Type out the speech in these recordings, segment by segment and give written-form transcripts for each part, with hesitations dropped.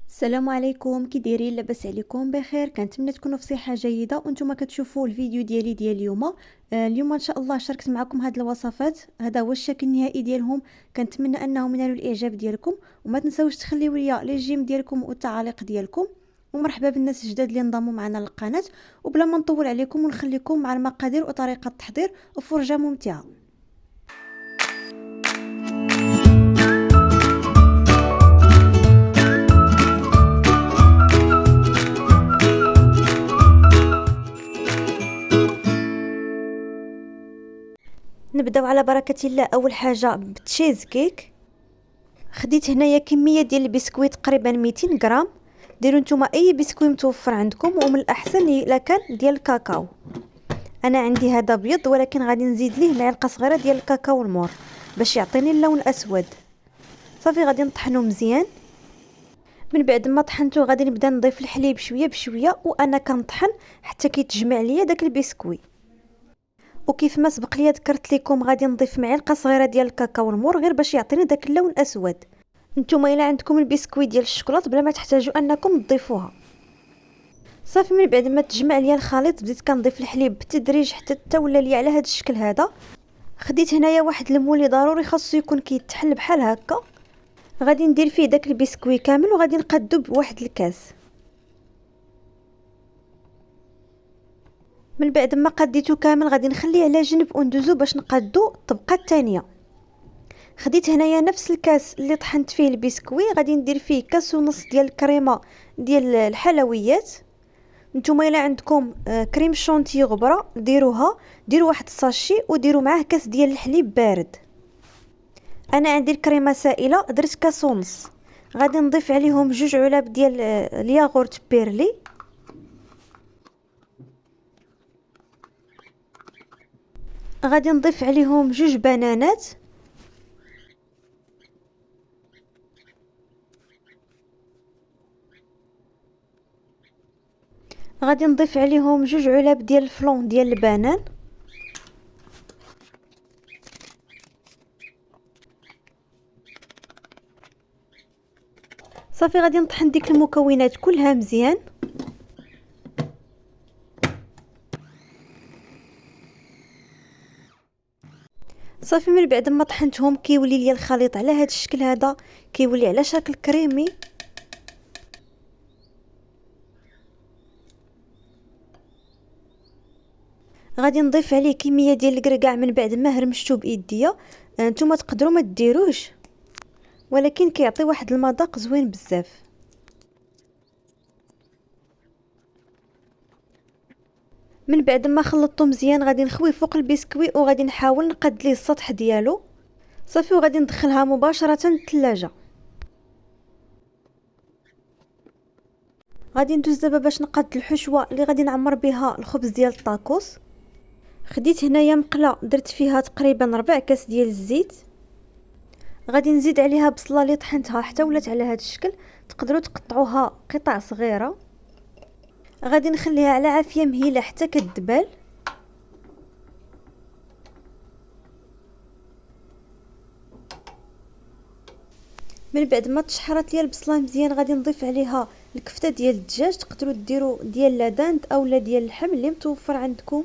السلام عليكم، كي دايرين؟ لاباس عليكم؟ بخير. كنتمنى تكونوا في صحه جيده وانتم كتشوفوا الفيديو ديال اليوم. اليوم ان شاء الله شاركت معكم هاد الوصفات. هذا هو الشكل النهائي ديالهم. كنتمنى انهم ينالوا الاعجاب ديالكم، وما تنساوش تخليو ليا لي جيم ديالكم والتعاليق ديالكم. ومرحبا بالناس الجداد اللي انضموا معنا للقناه. وبلا ما نطول عليكم ونخليكم مع المقادير وطريقه التحضير وفرجه ممتعه. نبداو على بركه الله. اول حاجه بالتشيز كيك. خديت هنايا كميه ديال البسكويت تقريبا 200 غرام. ديروا نتوما اي بسكويت متوفر عندكم، ومن الاحسن الا كان ديال الكاكاو. انا عندي هذا ابيض، ولكن غادي نزيد ليه معلقه صغيره ديال الكاكاو المور باش يعطيني اللون اسود. صافي غادي نطحنو مزيان. من بعد ما طحنته غادي نبدا نضيف الحليب شويه بشويه، وانا كنطحن حتى كيتجمع ليا داك البسكوي. وكيف ما سبق لي ذكرت لكم غادي نضيف معلقه صغيره ديال الكاكاو المور غير باش يعطيني داك اللون اسود. نتوما الا عندكم البسكوي ديال الشوكولاط بلا ما تحتاجوا انكم تضيفوها. صافي من بعد ما تجمع ليا الخليط بديت كنضيف الحليب بالتدريج حتى ولا ليا على هذا الشكل هذا. خديت هنايا واحد المولي ضروري خاصو يكون كيتحل بحال هكا. غادي ندير فيه داك البسكوي كامل وغادي نقادو بواحد الكاس. من بعد ما قديته كامل غادي نخليه على جنب وندوزو باش نقادو الطبقه الثانيه. خديت هنايا نفس الكاس اللي طحنت فيه البسكوي، غادي ندير فيه كاس ونص ديال الكريمه ديال الحلويات. نتوما الا عندكم كريم شونتي غبره ديروها، ديروا واحد الساشي وديروا معاه كاس ديال الحليب بارد. انا عندي الكريمه سائله درت كاس ونص. غادي نضيف عليهم 2 علب ديال الياغورت بيرلي. غادي نضيف عليهم 2 بنانات. غادي نضيف عليهم 2 علب ديال الفلون ديال البنان. صافي غادي نطحن ديك المكونات كلها مزيان. صافي من بعد ما طحنتهم كيولي لي الخليط على هذا الشكل هذا، كيولي على شكل كريمي. غادي نضيف عليه كميه ديال الكركاع من بعد ما هرمشتو بايديا. نتوما تقدروا ما ديروش، ولكن كيعطي واحد المذاق زوين بزاف. من بعد ما خلطته مزيان غادي نخويه فوق البسكوي وغادي نحاول نقاد ليه السطح ديالو. صافي وغادي ندخلها مباشره للثلاجه. غادي ندوز دابا باش نقاد الحشوه اللي غادي نعمر بها الخبز ديال الطاكوس. خديت هنايا مقله درت فيها تقريبا 4 كاس ديال الزيت. غادي نزيد عليها بصله اللي طحنتها حتى ولات على هذا الشكل. تقدروا تقطعوها قطع صغيره. غادي نخليها على عافيه مهيله حتى كتدبل. من بعد ما تشحرت ليا البصله مزيان غادي نضيف عليها الكفته ديال الدجاج. تقدروا ديروا ديال لادانت اولا ديال اللحم اللي متوفر عندكم.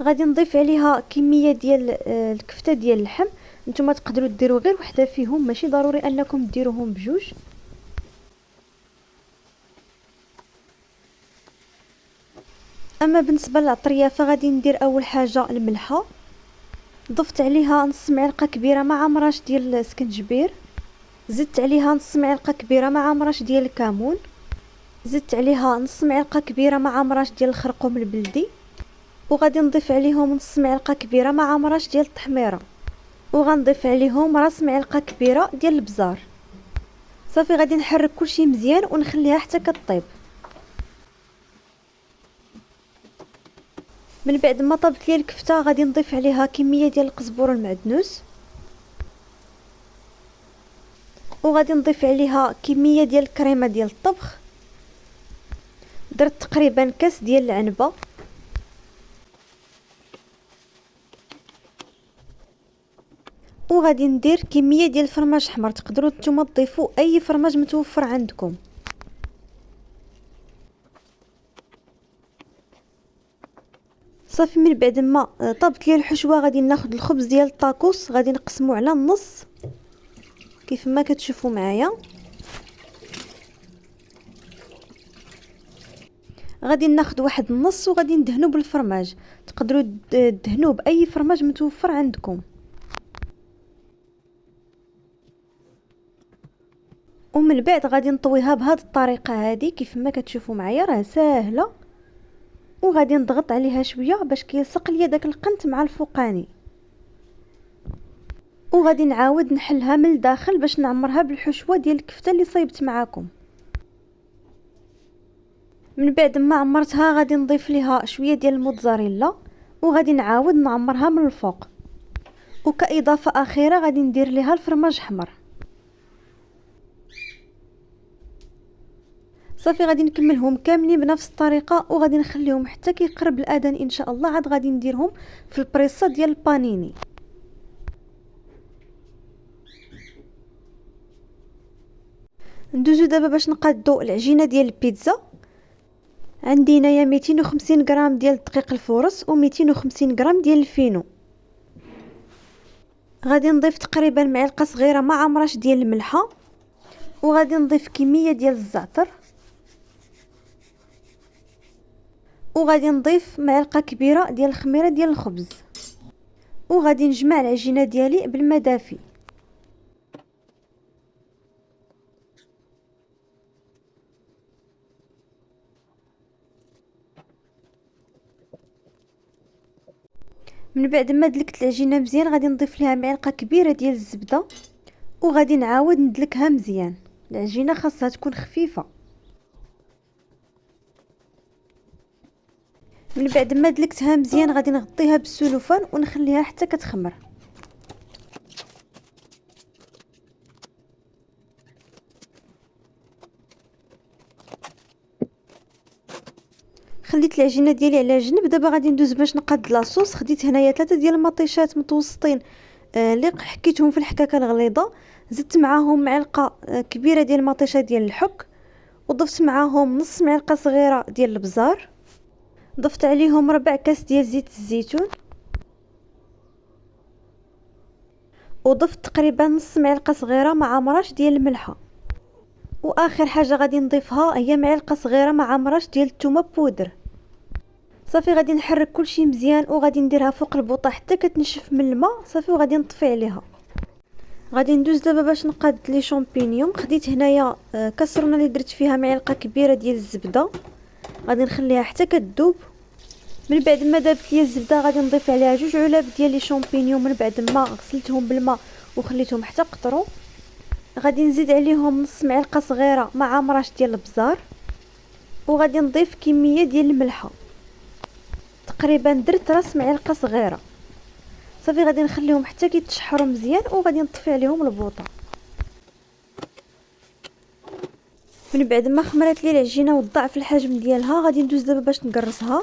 غادي نضيف عليها كميه ديال الكفته ديال اللحم. نتوما تقدروا ديروا غير وحده فيهم، ماشي ضروري انكم ديروهم بجوج. اما بالنسبه للعطريه فغادي ندير اول حاجه الملحه. ضفت عليها نص معلقه كبيره مع مرش ديال السكنجبير. زدت عليها نص معلقه كبيره مع مرش ديال الكمون. زدت عليها نص معلقه كبيره مع مرش ديال الخرقوم البلدي. وغادي نضيف عليهم نص معلقه كبيره مع مرش ديال التحميره. وغنضيف عليهم راس معلقه كبيره ديال البزار. صافي غادي نحرك كلشي مزيان ونخليها حتى كطيب. من بعد ما طابت لي الكفته غادي نضيف عليها كميه ديال القزبور المعدنوس. وغادي نضيف عليها كميه ديال الكريمه ديال الطبخ. درت تقريبا كاس ديال العنبه. وغادي ندير كميه ديال الفرماج احمر. تقدروا نتوما تضيفوا اي فرماج متوفر عندكم. صافي من بعد ما طابت لي الحشوه غادي ناخذ الخبز ديال الطاكوس، غادي نقسمو على النص كيف ما كتشوفوا معايا. غادي ناخذ واحد النص وغادي ندهنو بالفرماج، تقدروا تدهنوه باي فرماج متوفر عندكم. ومن بعد غادي نطويها بهذه الطريقه هذه كيف ما كتشوفوا معايا، راه ساهله. وغادي نضغط عليها شويه باش كيلصق ليا داك القنت مع الفوقاني، وغادي نعاود نحلها من الداخل باش نعمرها بالحشوه ديال الكفته اللي صايبت معاكم. من بعد ما عمرتها غادي نضيف ليها شويه ديال الموتزاريلا وغادي نعاود نعمرها من الفوق. وكاضافه اخيره غادي ندير ليها الفرماج احمر. صافي غادي نكملهم كاملين بنفس الطريقه وغادي نخليهم حتى كيقرب الاذان ان شاء الله، عاد غادي نديرهم في البريصه ديال البانيني. ندوزو دابا باش نقادو العجينه ديال البيتزا. عندي هنايا 250 غرام ديال الدقيق الفورس و250 غرام ديال الفينو. غادي نضيف تقريبا معلقه صغيره مع عمراش ديال الملحه، وغادي نضيف كميه ديال الزعتر، وغادي نضيف معلقه كبيره ديال الخميره ديال الخبز، وغادي نجمع العجينه ديالي بالماء دافي. من بعد ما دلكت العجينه مزيان غادي نضيف ليها معلقه كبيره ديال الزبده، وغادي نعاود ندلكها مزيان. العجينه خاصها تكون خفيفه. من بعد ما دلكتها مزيان غادي نغطيها بالسلوفان ونخليها حتى كتخمر. خليت العجينه ديالي على جنب. دابا غادي ندوز باش نقاد لاصوص. خديت هنايا 3 ديال المطيشات متوسطين اللي حكيتهم في الحكاكه الغليظه، زدت معاهم معلقه كبيره ديال المطيشه ديال الحك، وضفت معاهم نص معلقه صغيره ديال البزار، ضفت عليهم ربع كاس ديال زيت الزيتون، وضفت تقريبا نص معلقه صغيره مع مراش ديال الملحه. واخر حاجه غادي نضيفها هي معلقه صغيره مع مراش ديال الثومه بودر. صافي غادي نحرك كلشي مزيان وغادي نديرها فوق البوطه حتى كتنشف من الماء. صافي وغادي نطفي عليها. غادي ندوز دابا باش نقاد لي شامبينيون. خديت هنايا كاسرونه اللي درت فيها معلقه كبيره ديال الزبده، غادي نخليها حتى كتذوب. من بعد ما دابت لي الزبده غادي نضيف عليها 2 علب ديال لي شامبينيون من بعد ما غسلتهم بالماء وخليتهم حتى قطروا. غادي نزيد عليهم نص معلقه صغيره مع مراش ديال البزار، وغادي نضيف كميه ديال الملحه، تقريبا درت راس معلقه صغيره. صافي غادي نخليهم حتى كيتشحروا مزيان وغادي نطفي عليهم البوطه. من بعد ما خمرات لي العجينه وضاعف الحجم ديالها غادي ندوز دابا باش نقرصها.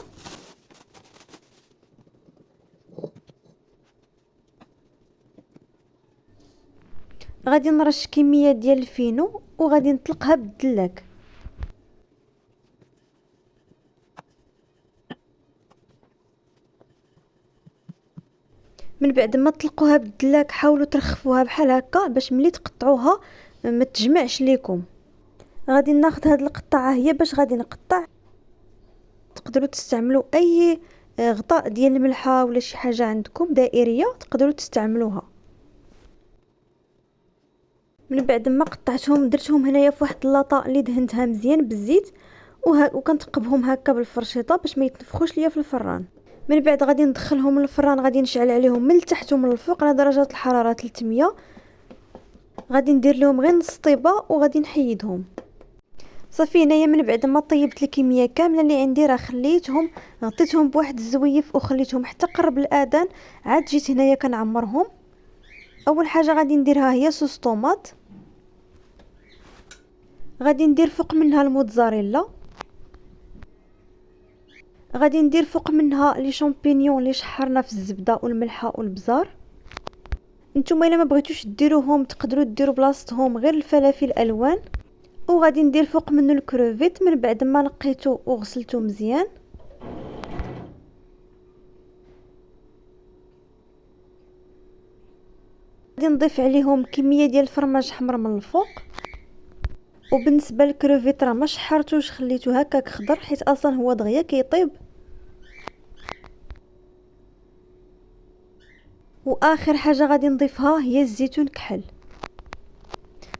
غادي نرش كميه ديال الفينو وغادي نطلقها بالدلاك. من بعد ما تطلقوها بالدلاك حاولوا ترخفوها بحال هكا باش ملي تقطعوها ما تجمعش ليكم. غادي ناخذ هاد القطعه هي باش غادي نقطع. تقدروا تستعملوا اي غطاء ديال الملحه ولا شي حاجه عندكم دائريه تقدروا تستعملوها. من بعد ما قطعتهم درتهم هنايا في واحد اللاطه اللي دهنتها مزيان بالزيت وكنتقبهم هكا بالفرشيطه باش ما يتنفخوش ليا في الفران. من بعد غادي ندخلهم للفران، غادي نشعل عليهم من التحت ومن الفوق على درجه الحراره 300. غادي ندير لهم غير نص طيبه وغادي نحيدهم. صافي هنايا من بعد ما طيبت الكميه كامله اللي عندي راه خليتهم غطيتهم بواحد الزويف وخليتهم حتى قرب الاذان. عاد جيت هنايا كنعمرهم. اول حاجه غادي نديرها هي صوص طوماط، غادي ندير فوق منها الموتزاريلا، غادي ندير فوق منها لي شامبينيون اللي شحرنا في الزبده والملحه والبزار. نتوما الا ما بغيتوش ديروهم تقدروا ديروا بلاصتهم غير الفلافل الالوان. وغادي ندير فوق منه الكروفيت من بعد ما نقيته وغسلته مزيان. غادي نضيف عليهم كميه ديال الفرماج حمر من الفوق. وبالنسبه للكروفيت راه ما شحرتوش، خليته هكاك خضر حيت اصلا هو دغيا كيطيب. واخر حاجه غادي نضيفها هي الزيتون كحل.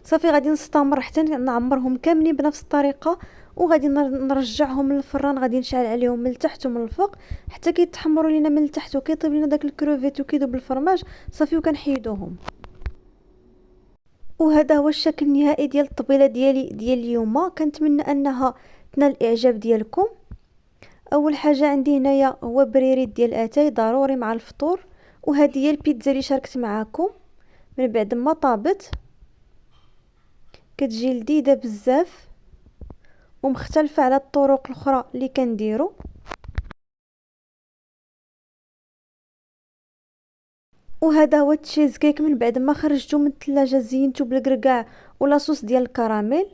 صافي غادي نستمر حتى نعمرهم كاملين بنفس الطريقه، وغادي نرجعهم للفران. غادي نشعل عليهم من التحت ومن الفوق حتى كيتحمروا لينا من التحت وكيطيب لينا داك الكروفيت وكيذوب الفرماج. صافي وكنحيدوهم. وهذا هو الشكل النهائي ديال الطبيله ديال اليوم. كنتمنى انها تنال الاعجاب ديالكم. اول حاجه عندي هنايا هو بريريت ديال اتاي ضروري مع الفطور. وهذه هي البيتزا اللي شاركت معكم من بعد ما طابت. كتجي لذيذه بزاف ومختلفه على الطرق الاخرى اللي كنديرو. وهذا هو التشيز كيك من بعد ما خرجته من الثلاجه. زينته بالقرقاع ولا صوص ديال الكراميل.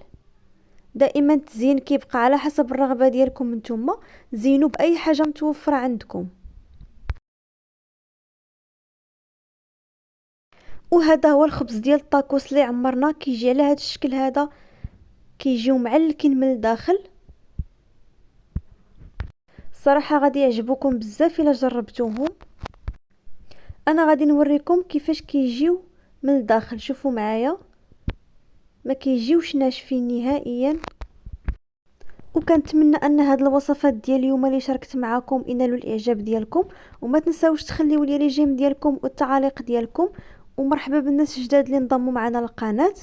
دائما التزيين كيبقى على حسب الرغبه ديالكم نتوما، زينوا باي حاجه متوفره عندكم. وهذا هو الخبز ديال الطاكوس اللي عمرنا. كيجي على هذا الشكل هذا، كيجيو معلكين من الداخل. الصراحه غادي يعجبوكم بزاف الا جربتوهم. انا غادي نوريكم كيفاش كيجيو من الداخل. شوفوا معايا، ما كيجيوش ناشفين نهائيا. وكنتمنى ان هاد الوصفات ديال اليوم اللي شاركت معكم ينالوا الاعجاب ديالكم. وما تنساوش تخليوا لي ريجيم ديالكم والتعاليق ديالكم. ومرحبا بالناس الجداد اللي انضموا معنا للقناه.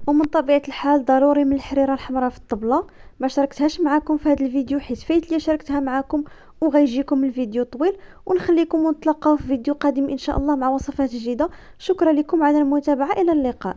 ومن طبيعه الحال ضروري من الحريره الحمراء في الطبله. ما شاركتهاش معكم في هذا الفيديو حيت فايت لي شاركتها معكم وغيجيكم الفيديو طويل. ونخليكم ونتلاقاو في فيديو قادم ان شاء الله مع وصفات جديده. شكرا لكم على المتابعه، الى اللقاء.